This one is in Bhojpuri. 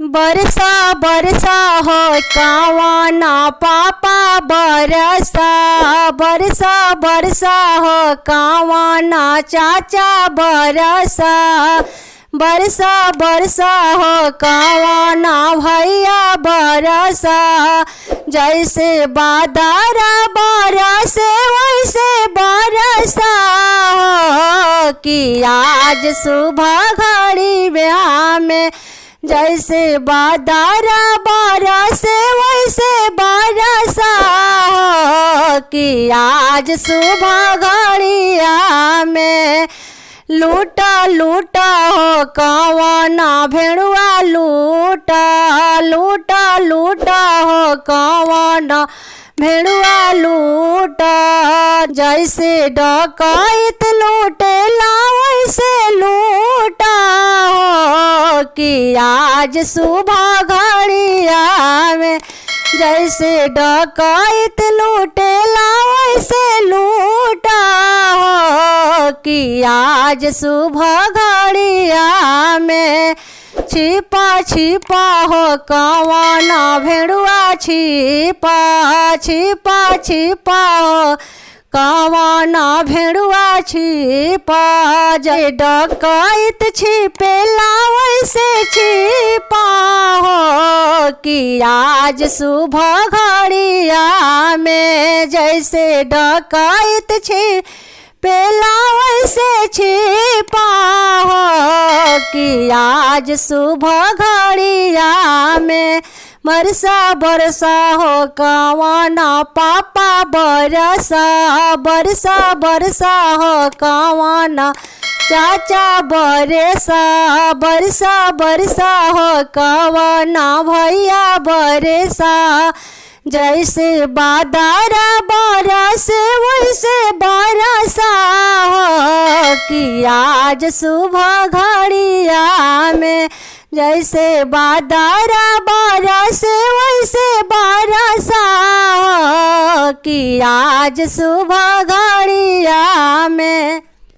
बरसा बरसा हो कावाना पापा बरसा, बरसा बरसा हो कावाना चाचा बरसा, बरसा बरसा हो कावाना भैया बरसा। जैसे बादरा बरसे वैसे बरसा हो कि आज सुबह घड़ी ब्याह में। जैसे बादरा बरसे वैसे बरसा हो कि आज सुबह घड़िया में। लूटा लूटा हो कावाना भेड़ुआ लूटा, लूटा लूटा हो कावाना भेड़ुआ लूटा। जैसे डकैत लूटेला वैसे लूटा हो कि आज सुबह घड़िया में। जैसे डकैत लूटेला वैसे लूटा हो कि आज सुबह घड़िया में। छिपा छिपा हो कावाना भेड़ुआ छिपा, छिपा छिपा हो कावाना भेड़ुआ छिपा। जय डकैत छिपेला वैसे छिपा हो कि आज सुबह घड़िया में। जैसे डकैत छिपेला वैसे छिपा हो कि आज सुबह घड़िया में। बरसा बरसा हो कावाना पापा बरसा, बरसा बरसा हो कावाना चाचा बरसा, बरसा बरसा हो कावाना भैया बरसा। जैसे बादरा बरसे वैसे बरसा हो कि आज सुबह घड़िया में। जैसे बादरा बरसे वैसे बरसा हो कि आज सुबह घड़िया में।